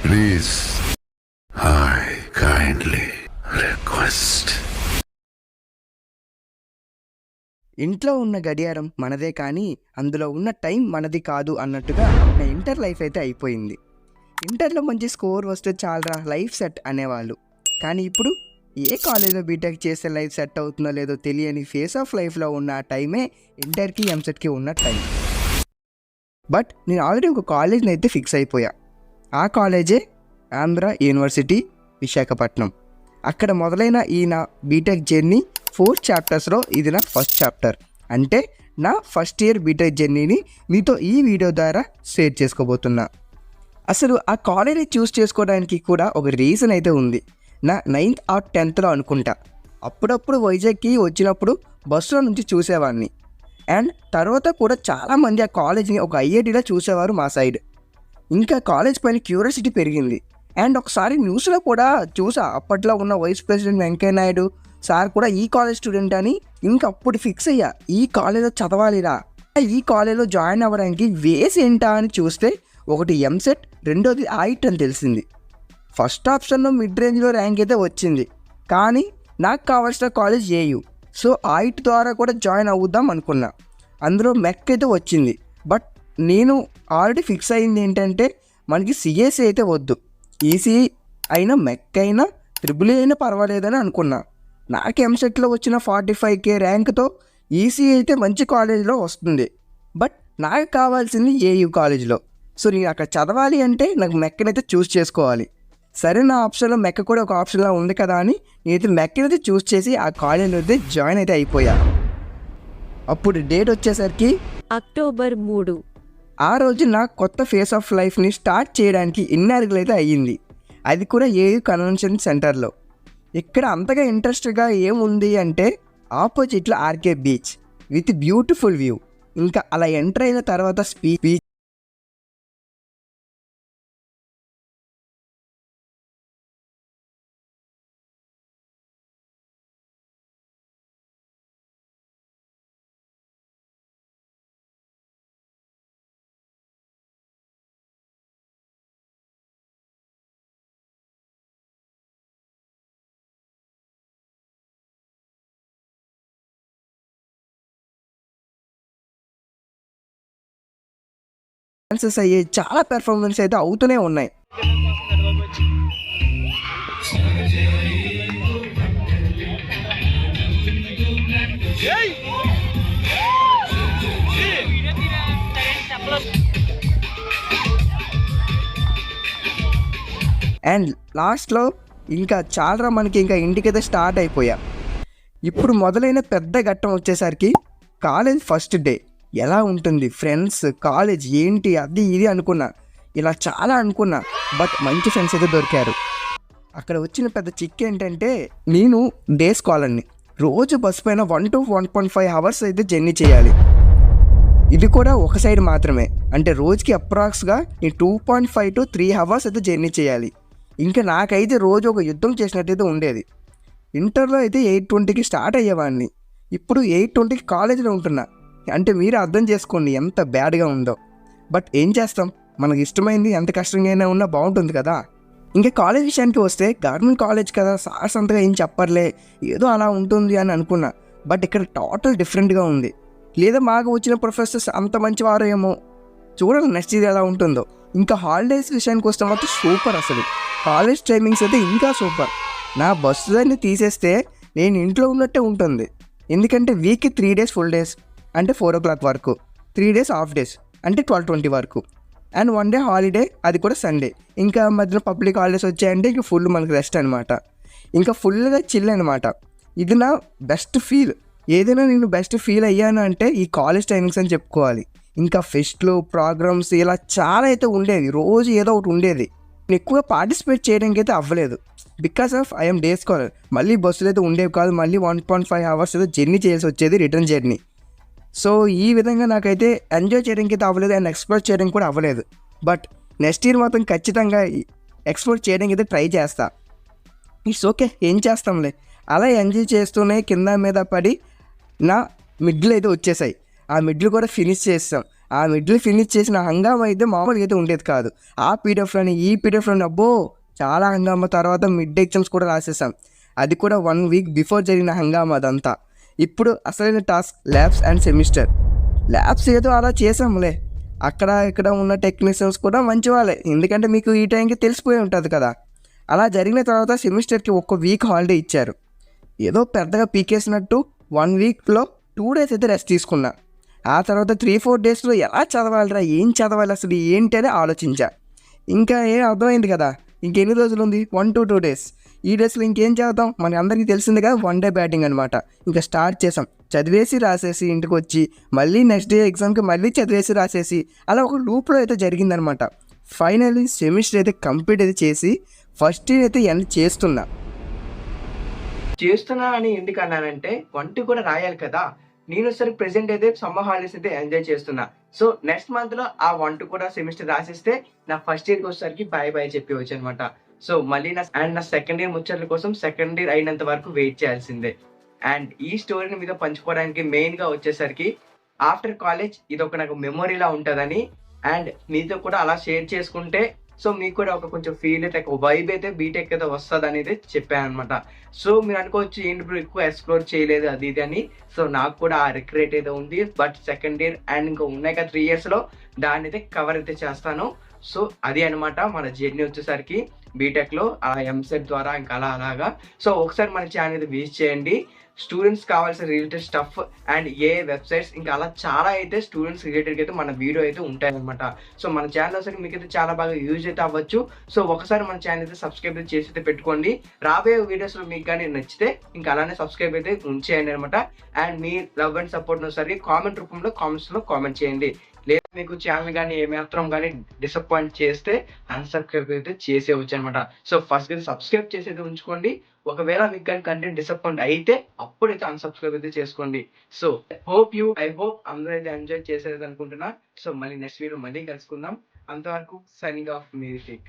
Please I kindly request. ఇంట్లో ఉన్న గడియారం మనదే కానీ అందులో ఉన్న టైం మనది కాదు అన్నట్టుగా నా ఇంటర్ లైఫ్ అయితే అయిపోయింది. ఇంటర్లో మంచి స్కోర్ వస్తే చాలరా లైఫ్ సెట్ అనేవాళ్ళు. కానీ ఇప్పుడు ఏ కాలేజ్లో బీటెక్ చేస్తే లైఫ్ సెట్ అవుతుందో లేదో తెలియని ఫేస్ ఆఫ్ లైఫ్లో ఉన్న ఆ టైమే ఇంటర్కి ఎంసెట్కి ఉన్న టైం. బట్ నేను ఆల్రెడీ ఒక కాలేజ్ని అయితే ఫిక్స్ అయిపోయా. ఆ కాలేజే ఆంధ్ర యూనివర్సిటీ విశాఖపట్నం. అక్కడ మొదలైన ఈ నా బీటెక్ జర్నీ 4 చాప్టర్స్లో ఇది నా ఫస్ట్ చాప్టర్. అంటే నా ఫస్ట్ ఇయర్ బీటెక్ జర్నీని మీతో ఈ వీడియో ద్వారా షేర్ చేసుకోబోతున్నా. అసలు ఆ కాలేజ్ని చూస్ చేసుకోవడానికి కూడా ఒక రీజన్ అయితే ఉంది. నా 9th or 10th అనుకుంటా. అప్పుడప్పుడు వైజాగ్కి వచ్చినప్పుడు బస్సులో నుంచి చూసేవాడిని. అండ్ తర్వాత కూడా చాలామంది ఆ కాలేజ్ని ఒక ఐఐటీలో చూసేవారు మా సైడ్. ఇంకా కాలేజ్ పైన క్యూరియాసిటీ పెరిగింది. అండ్ ఒకసారి న్యూస్లో కూడా చూసా, అప్పట్లో ఉన్న vice president Venkaiah Naidu sir కూడా ఈ కాలేజ్ స్టూడెంట్ అని. ఇంకా అప్పుడు ఫిక్స్ అయ్యా, ఈ కాలేజ్లో చదవాలిరా. ఈ కాలేజ్లో జాయిన్ అవ్వడానికి వేస్ ఏంటా అని చూస్తే ఒకటి ఎంసెట్, రెండోది ఐట్ అని తెలిసింది. ఫస్ట్ ఆప్షన్లో మిడ్ రేంజ్లో ర్యాంక్ అయితే వచ్చింది. కానీ నాకు కావాల్సిన కాలేజ్ ఏయు. సో ఐట్ ద్వారా కూడా జాయిన్ అవుద్దాం అనుకున్నా. అందులో మెక్ అయితే వచ్చింది. బట్ నేను ఆల్రెడీ ఫిక్స్ అయింది ఏంటంటే మనకి సిఎస్సి అయితే వద్దు, ఈసీఈ అయినా మెక్ అయినా ట్రిపుల్ అయినా పర్వాలేదని అనుకున్నా. నాకు ఎంసెట్లో వచ్చిన 45K ర్యాంక్తో ఈసీఈ అయితే మంచి కాలేజ్లో వస్తుంది. బట్ నాకు కావాల్సింది ఏయు కాలేజ్లో. సో నేను అక్కడ చదవాలి అంటే నాకు మెక్కనైతే చూస్ చేసుకోవాలి. సరే, నా ఆప్షన్లో మెక్క కూడా ఒక ఆప్షన్లో ఉంది కదా అని నేనైతే మెక్కనైతే చూస్ చేసి ఆ కాలేజ్లో అయితే జాయిన్ అయితే అయిపోయా. అప్పుడు డేట్ వచ్చేసరికి అక్టోబర్ 3. ఆ రోజు నా కొత్త ఫేస్ ఆఫ్ లైఫ్ని స్టార్ట్ చేయడానికి ఇన్నార్గులు అయితే అయ్యింది. అది కూడా ఏయు కన్వెన్షన్ సెంటర్లో. ఇక్కడ అంతగా ఇంట్రెస్ట్గా ఏముంది అంటే ఆపోజిట్లో RK beach with beautiful view. ఇంకా అలా ఎంటర్ అయిన తర్వాత స్పీచ్ డాన్సెస్ అయ్యే చాలా పెర్ఫార్మెన్స్ అయితే అవుతూనే ఉన్నాయి. అండ్ లాస్ట్లో ఇంకా చాలా మనకి ఇంకా ఇంటికైతే స్టార్ట్ అయిపోయా. ఇప్పుడు మొదలైన పెద్ద ఘట్టం వచ్చేసరికి కాలేజ్ ఫస్ట్ డే ఎలా ఉంటుంది, ఫ్రెండ్స్, కాలేజ్ ఏంటి, అది ఇది అనుకున్నా. ఇలా చాలా అనుకున్నా. బట్ మంచి ఫ్రెండ్స్ అయితే దొరికారు. అక్కడ వచ్చిన పెద్ద చిక్ ఏంటంటే నేను డే స్కాలర్ని. రోజు బస్ పైన 1 to 1.5 hours అయితే జర్నీ చేయాలి. ఇది కూడా ఒక సైడ్ మాత్రమే. అంటే రోజుకి అప్రాక్స్గా నేను 2.5 to 3 hours అయితే జర్నీ చేయాలి. ఇంకా నాకైతే రోజు ఒక యుద్ధం చేసినట్టయితే ఉండేది. ఇంటర్లో అయితే 8:20కి స్టార్ట్ అయ్యేవాడిని. ఇప్పుడు 8:20కి కాలేజీలో ఉంటున్నా. అంటే మీరు అర్థం చేసుకోండి ఎంత బ్యాడ్గా ఉందో. బట్ ఏం చేస్తాం, మనకు ఇష్టమైంది ఎంత కష్టంగా అయినా ఉన్నా బాగుంటుంది కదా. ఇంకా కాలేజ్ విషయానికి వస్తే గవర్నమెంట్ కాలేజ్ కదా, సార్స్ అంతగా ఏం చెప్పర్లే, ఏదో అలా ఉంటుంది అని అనుకున్నా. బట్ ఇక్కడ టోటల్ డిఫరెంట్గా ఉంది. లేదా మాకు వచ్చిన ప్రొఫెసర్స్ అంత మంచివారో ఏమో, చూడాలి నెక్స్ట్ ఇది ఎలా ఉంటుందో. ఇంకా హాలిడేస్ విషయానికి వస్తే మాత్రం సూపర్. అసలు కాలేజ్ టైమింగ్స్ అయితే ఇంకా సూపర్. నా బస్సు దాన్ని తీసేస్తే నేను ఇంట్లో ఉన్నట్టే ఉంటుంది. ఎందుకంటే వీక్కి 3 days ఫుల్ డేస్ అంటే 4 o'clock వరకు, 3 days హాఫ్ డేస్ అంటే 12:20 వరకు, అండ్ 1 day హాలిడే, అది కూడా సండే. ఇంకా మధ్యలో పబ్లిక్ హాలిడేస్ వచ్చాయంటే ఇంకా ఫుల్ మనకు రెస్ట్ అనమాట. ఇంకా ఫుల్గా చిల్ అనమాట. ఇది నా బెస్ట్ ఫీల్. ఏదైనా నేను బెస్ట్ ఫీల్ అయ్యాను అంటే ఈ కాలేజ్ టైమింగ్స్ అని చెప్పుకోవాలి. ఇంకా ఫెస్ట్లు, ప్రోగ్రామ్స్ ఇలా చాలా అయితే ఉండేవి. రోజు ఏదో ఒకటి ఉండేది. నేను ఎక్కువగా పార్టిసిపేట్ చేయడానికి అయితే అవ్వలేదు. Because of I'm day scholar. మళ్ళీ బస్సులు అయితే ఉండేవి కాదు. మళ్ళీ 1.5 hours ఏదో జర్నీ చేయాల్సి వచ్చేది, రిటర్న్ జర్నీ. సో ఈ విధంగా నాకైతే ఎంజాయ్ చేయడానికి అయితే అవ్వలేదు అండ్ ఎక్స్ప్లోర్ చేయడానికి కూడా అవ్వలేదు. బట్ నెక్స్ట్ ఇయర్ మాత్రం ఖచ్చితంగా ఎక్స్ప్లోర్ చేయడానికి అయితే ట్రై చేస్తా. ఇట్స్ ఓకే, ఏం చేస్తాంలే. అలా ఎంజాయ్ చేస్తూనే కింద మీద పడి నా మిడ్లు అయితే వచ్చేసాయి. ఆ మిడ్లు కూడా ఫినిష్ చేస్తాం. ఆ మిడ్లు ఫినిష్ చేసిన హంగామా అయితే మామూలుగా అయితే ఉండేది కాదు. ఆ పీడిఎఫ్లోని ఈ పీడిఎఫ్లోని అబ్బో చాలా హంగామా. తర్వాత మిడ్ ఎగ్జామ్స్ కూడా రాసేసాం. అది కూడా 1 వీక్ బిఫోర్ జరిగిన హంగామా అదంతా. ఇప్పుడు అసలైన task labs and semester. Labs ఏదో అలా చేసాంలే, అక్కడ ఇక్కడ ఉన్న టెక్నీషియన్స్ కూడా మంచి వాళ్ళే, ఎందుకంటే మీకు ఈ టైంకి తెలిసిపోయి ఉంటుంది కదా. అలా జరిగిన తర్వాత సెమిస్టర్కి 1 వీక్ హాలిడే ఇచ్చారు. ఏదో పెద్దగా పీకేసినట్టు 1 వీక్లో 2 డేస్ అయితే రెస్ట్ తీసుకున్నా. ఆ తర్వాత 3-4 డేస్లో ఎలా చదవాలిరా, ఏం చదవాలి అసలు ఏంటి అని ఆలోచించా. ఇంకా ఏం అర్థమైంది కదా, ఇంకెన్ని రోజులు ఉంది, 1-2 డేస్. ఈ డేస్లో ఇంకేం చేద్దాం, మన అందరికీ తెలిసింది కదా, 1 డే బ్యాటింగ్ అనమాట. ఇంకా స్టార్ట్ చేసాం. చదివేసి రాసేసి ఇంటికి వచ్చి మళ్ళీ నెక్స్ట్ డే ఎగ్జామ్కి మళ్ళీ చదివేసి రాసేసి అలా ఒక లూప్లో అయితే జరిగిందనమాట. ఫైనల్లీ సెమిస్టర్ అయితే కంప్లీట్ అయితే చేసి ఫస్ట్ ఇయర్ అయితే ఎండ్ చేస్తున్నా అని ఎందుకు అన్నానంటే 1-2 కూడా రాయాలి కదా. నేను సరే ప్రెసెంట్ అయితే సమ్మర్ హాలిడేస్ అయితే ఎంజాయ్ చేస్తున్నా. సో నెక్స్ట్ మంత్లో ఆ 1-2 కూడా సెమిస్టర్ రాసేస్తే నా ఫస్ట్ ఇయర్కి వచ్చేసరికి బాయ్ బాయ్ చెప్పి వచ్చు అనమాట. సో మళ్ళీ నా సెకండ్ ఇయర్ ముచ్చట్ల కోసం సెకండ్ ఇయర్ అయినంత వరకు వెయిట్ చేయాల్సిందే. అండ్ ఈ స్టోరీని మీద పంచుకోవడానికి మెయిన్గా వచ్చేసరికి ఆఫ్టర్ కాలేజ్ ఇది ఒక నాకు మెమొరీలా ఉంటుందని, అండ్ మీతో కూడా అలా షేర్ చేసుకుంటే సో మీకు కూడా ఒక కొంచెం ఫీల్ అయితే ఒక వైబ్ అయితే బీటెక్ అయితే వస్తుంది అనేది చెప్పాను అనమాట. సో మీరు అనుకోవచ్చు ఏంటి బ్రో ఎక్కువ ఎక్స్ప్లోర్ చేయలేదు అది ఇది అని. సో నాకు కూడా ఆ రిగ్రెట్ అయితే ఉంది. బట్ సెకండ్ ఇయర్ అండ్ ఇంకా ఉన్నాయి కదా 3 yearsలో దాన్ని అయితే కవర్ అయితే చేస్తాను. సో అది అనమాట మన జర్నీ వచ్చేసరికి బీటెక్లో ఆ ఎంసెట్ ద్వారా ఇంకా అలాగా. సో ఒకసారి మన ఛానల్ అయితే విజిట్ చేయండి. స్టూడెంట్స్ కావాల్సిన related stuff and A websites ఇంకా అలా చాలా అయితే స్టూడెంట్స్ రిలేటెడ్గా అయితే మన వీడియో అయితే ఉంటాయన్నమాట. సో మన ఛానల్ వచ్చేసరికి మీకు అయితే చాలా బాగా యూజ్ అయితే అవ్వచ్చు. సో ఒకసారి మన ఛానల్ అయితే సబ్స్క్రైబ్ చేసి అయితే పెట్టుకోండి. రాబోయే వీడియోస్లో మీకు కానీ నచ్చితే ఇంకా అలానే సబ్స్క్రైబ్ అయితే ఉంచేయండి అనమాట. And me love and support ఒకసారి కామెంట్ రూపంలో కామెంట్స్లో కామెంట్ చేయండి. లేదా మీకు ఛానల్ కానీ ఏమాత్రం కానీ డిసప్పాయింట్ చేస్తే అన్సబ్స్క్రైబ్ అయితే చేసేవచ్చు అనమాట. సో ఫస్ట్ అయితే సబ్స్క్రైబ్ చేసి అయితే ఉంచుకోండి. ఒకవేళ మీకు కానీ కంటెంట్ డిసప్పాయింట్ అయితే అప్పుడైతే అన్సబ్స్క్రైబ్ అయితే చేసుకోండి. సో ఐ హోప్ అందరూ అయితే ఎంజాయ్ చేసేది అనుకుంటున్నా. సో మళ్ళీ నెక్స్ట్ వీడియో మళ్ళీ కలుసుకుందాం. అంతవరకు సైనింగ్ ఆఫ్ మ్యూజిక్.